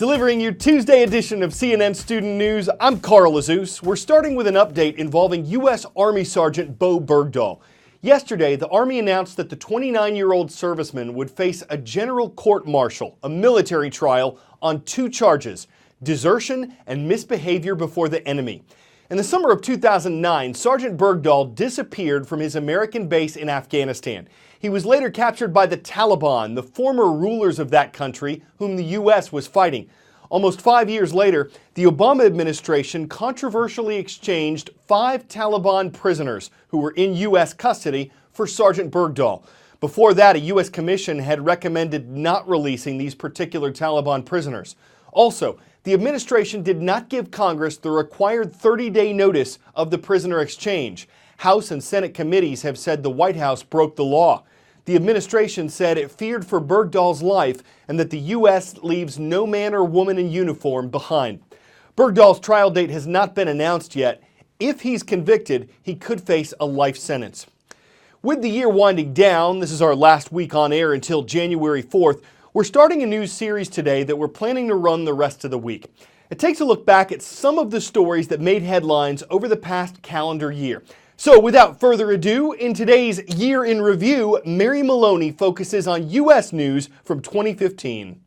Delivering your Tuesday edition of CNN Student News, I'm Carl Azus. We're starting with an update involving U.S. Army Sergeant Bowe Bergdahl. Yesterday, the Army announced that the 29-year-old serviceman would face a general court-martial, a military trial, on 2 charges: desertion and misbehavior before the enemy. In the summer of 2009, Sergeant Bergdahl disappeared from his American base in Afghanistan. He was later captured by the Taliban, the former rulers of that country, whom the U.S. was fighting. Almost 5 years later, the Obama administration controversially exchanged 5 Taliban prisoners who were in U.S. custody for Sergeant Bergdahl. Before that, a U.S. commission had recommended not releasing these particular Taliban prisoners. Also, the administration did not give Congress the required 30-day notice of the prisoner exchange. House and Senate committees have said the White House broke the law. The administration said it feared for Bergdahl's life and that the U.S. leaves no man or woman in uniform behind. Bergdahl's trial date has not been announced yet. If he's convicted, he could face a life sentence. With the year winding down, this is our last week on air until January 4th, we're starting a new series today that we're planning to run the rest of the week. It takes a look back at some of the stories that made headlines over the past calendar year. So without further ado, in today's Year in Review, Mary Maloney focuses on U.S. news from 2015.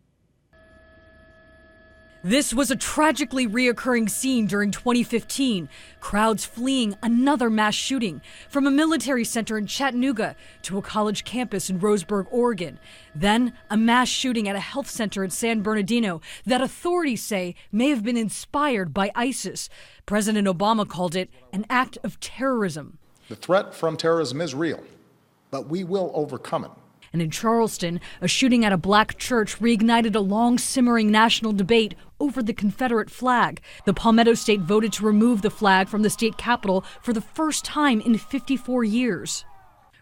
This was a tragically reoccurring scene during 2015. Crowds fleeing another mass shooting from a military center in Chattanooga to a college campus in Roseburg, Oregon. Then a mass shooting at a health center in San Bernardino that authorities say may have been inspired by ISIS. President Obama called it an act of terrorism. The threat from terrorism is real, but we will overcome it. And in Charleston, a shooting at a black church reignited a long simmering national debate over the Confederate flag. The Palmetto State voted to remove the flag from the state capitol for the first time in 54 years.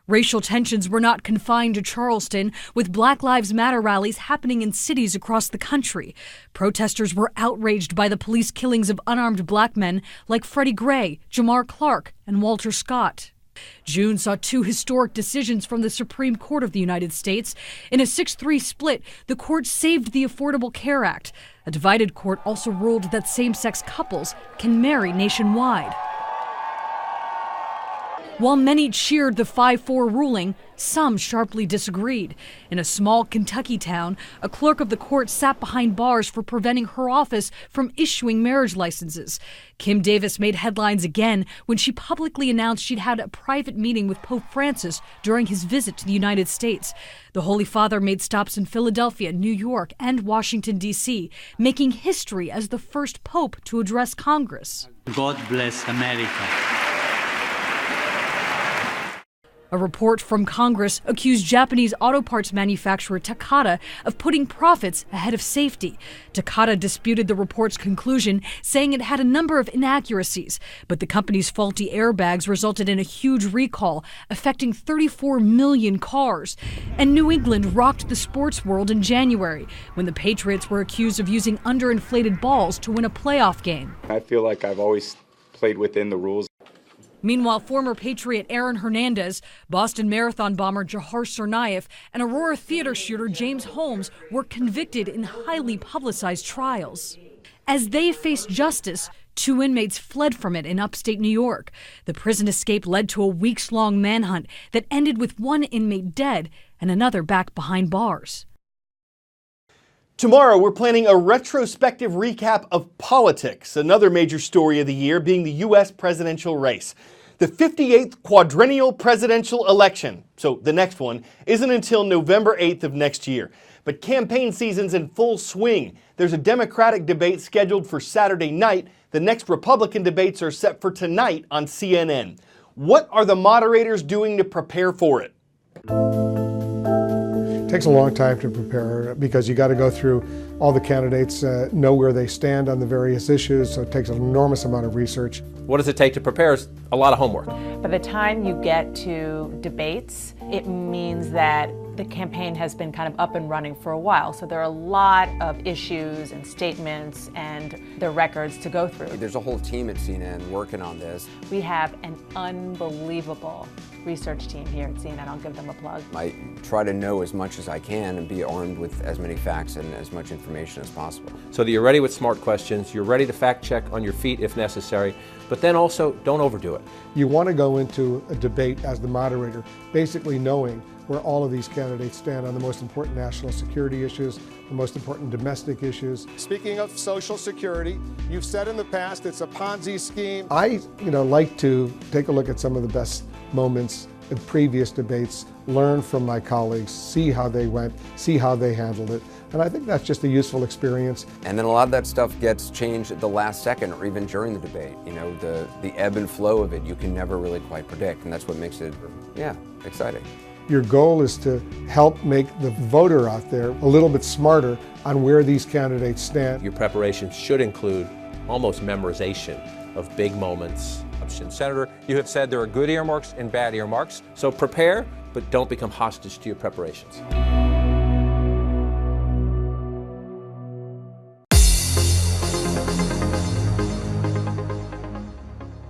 Racial tensions were not confined to Charleston, with Black Lives Matter rallies happening in cities across the country. Protesters were outraged by the police killings of unarmed black men like Freddie Gray, Jamar Clark, and Walter Scott. June saw 2 historic decisions from the Supreme Court of the United States. In a 6-3 split, the court saved the Affordable Care Act. A divided court also ruled that same-sex couples can marry nationwide. While many cheered the 5-4 ruling, some sharply disagreed. In a small Kentucky town, a clerk of the court sat behind bars for preventing her office from issuing marriage licenses. Kim Davis made headlines again when she publicly announced she'd had a private meeting with Pope Francis during his visit to the United States. The Holy Father made stops in Philadelphia, New York, and Washington, D.C., making history as the first pope to address Congress. God bless America. A report from Congress accused Japanese auto parts manufacturer Takata of putting profits ahead of safety. Takata disputed the report's conclusion, saying it had a number of inaccuracies, but the company's faulty airbags resulted in a huge recall, affecting 34 million cars. And New England rocked the sports world in January, when the Patriots were accused of using underinflated balls to win a playoff game. I feel like I've always played within the rules. Meanwhile, former Patriot Aaron Hernandez, Boston Marathon bomber Jahar Tsarnaev, and Aurora theater shooter James Holmes were convicted in highly publicized trials. As they faced justice, 2 inmates fled from it in upstate New York. The prison escape led to a weeks-long manhunt that ended with 1 inmate dead and another back behind bars. Tomorrow, we're planning a retrospective recap of politics, another major story of the year being the U.S. presidential race. The 58th quadrennial presidential election, so the next one, isn't until November 8th of next year. But campaign season's in full swing. There's a Democratic debate scheduled for Saturday night. The next Republican debates are set for tonight on CNN. What are the moderators doing to prepare for it? It takes a long time to prepare because you got to go through all the candidates, know where they stand on the various issues, so it takes an enormous amount of research. What does it take to prepare? Is a lot of homework. By the time you get to debates, it means that the campaign has been kind of up and running for a while. So there are a lot of issues and statements and their records to go through. There's a whole team at CNN working on this. We have an unbelievable research team here at CNN. I'll give them a plug. I try to know as much as I can and be armed with as many facts and as much information as possible. So that you're ready with smart questions, you're ready to fact check on your feet if necessary, but then also don't overdo it. You want to go into a debate as the moderator, basically knowing where all of these candidates stand on the most important national security issues, the most important domestic issues. Speaking of Social Security, you've said in the past it's a Ponzi scheme. I like to take a look at some of the best moments in previous debates, learn from my colleagues, see how they went, see how they handled it. And I think that's just a useful experience. And then a lot of that stuff gets changed at the last second or even during the debate. The ebb and flow of it, you can never really quite predict, and that's what makes it, exciting. Your goal is to help make the voter out there a little bit smarter on where these candidates stand. Your preparation should include almost memorization of big moments. Senator, you have said there are good earmarks and bad earmarks, so prepare, but don't become hostage to your preparations.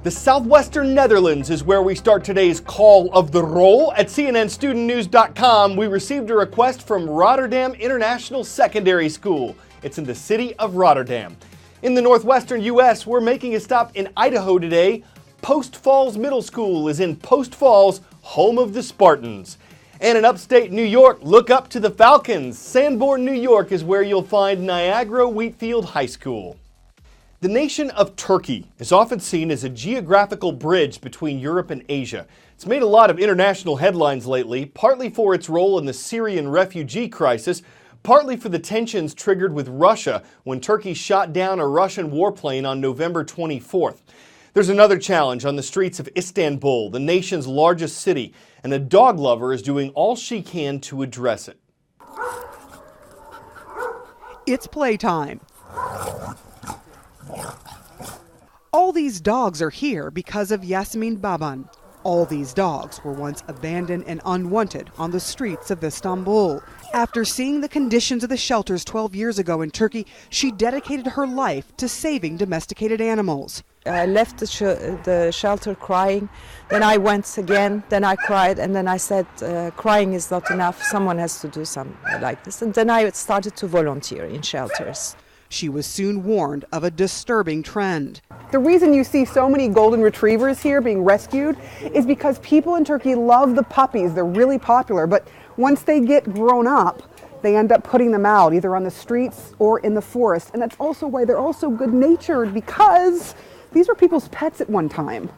The southwestern Netherlands is where we start today's Call of the Roll. At CNNStudentNews.com, we received a request from Rotterdam International Secondary School. It's in the city of Rotterdam. In the northwestern U.S., we're making a stop in Idaho today. Post Falls Middle School is in Post Falls, home of the Spartans. And in upstate New York, look up to the Falcons. Sanborn, New York is where you'll find Niagara Wheatfield High School. The nation of Turkey is often seen as a geographical bridge between Europe and Asia. It's made a lot of international headlines lately, partly for its role in the Syrian refugee crisis, partly for the tensions triggered with Russia when Turkey shot down a Russian warplane on November 24th. There's another challenge on the streets of Istanbul, the nation's largest city, and a dog lover is doing all she can to address it. It's playtime. All these dogs are here because of Yasmin Baban. All these dogs were once abandoned and unwanted on the streets of Istanbul. After seeing the conditions of the shelters 12 years ago in Turkey, she dedicated her life to saving domesticated animals. I left the shelter crying, then I went again, then I cried, and then I said, crying is not enough, someone has to do something like this. And then I started to volunteer in shelters. She was soon warned of a disturbing trend. The reason you see so many golden retrievers here being rescued is because people in Turkey love the puppies. They're really popular, but once they get grown up, they end up putting them out either on the streets or in the forest. And that's also why they're also good-natured, because these were people's pets at one time.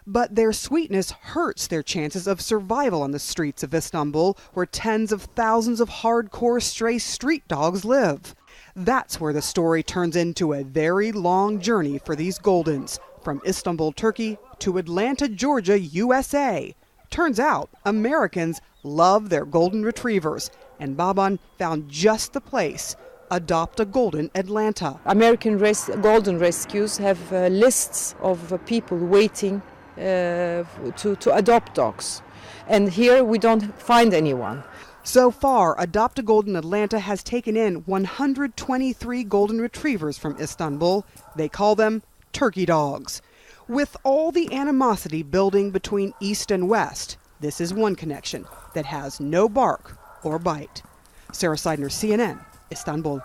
But their sweetness hurts their chances of survival on the streets of Istanbul, where tens of thousands of hardcore stray street dogs live. That's where the story turns into a very long journey for these Goldens, from Istanbul, Turkey, to Atlanta, Georgia, USA. Turns out Americans love their golden retrievers, and Baban found just the place. Adopt a Golden Atlanta. American golden rescues have lists of people waiting to adopt dogs, and here we don't find anyone. So far, Adopt a Golden Atlanta has taken in 123 golden retrievers from Istanbul. They call them turkey dogs. With all the animosity building between East and West, this is one connection that has no bark or bite. Sarah Seidner, CNN, Istanbul.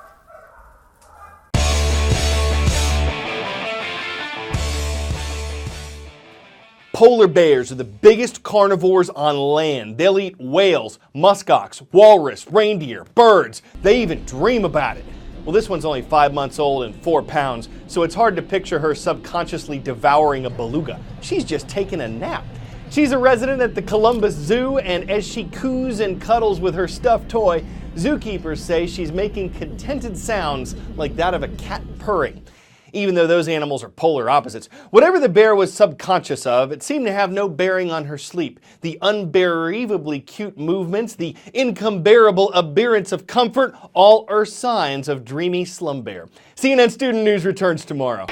Polar bears are the biggest carnivores on land. They'll eat whales, muskox, walrus, reindeer, birds. They even dream about it. Well, this one's only 5 months old and 4 pounds, so it's hard to picture her subconsciously devouring a beluga. She's just taking a nap. She's a resident at the Columbus Zoo, and as she coos and cuddles with her stuffed toy, zookeepers say she's making contented sounds like that of a cat purring. Even though those animals are polar opposites. Whatever the bear was subconscious of, it seemed to have no bearing on her sleep. The unbelievably cute movements, the incomparable appearance of comfort, all are signs of dreamy slumber. CNN Student News returns tomorrow.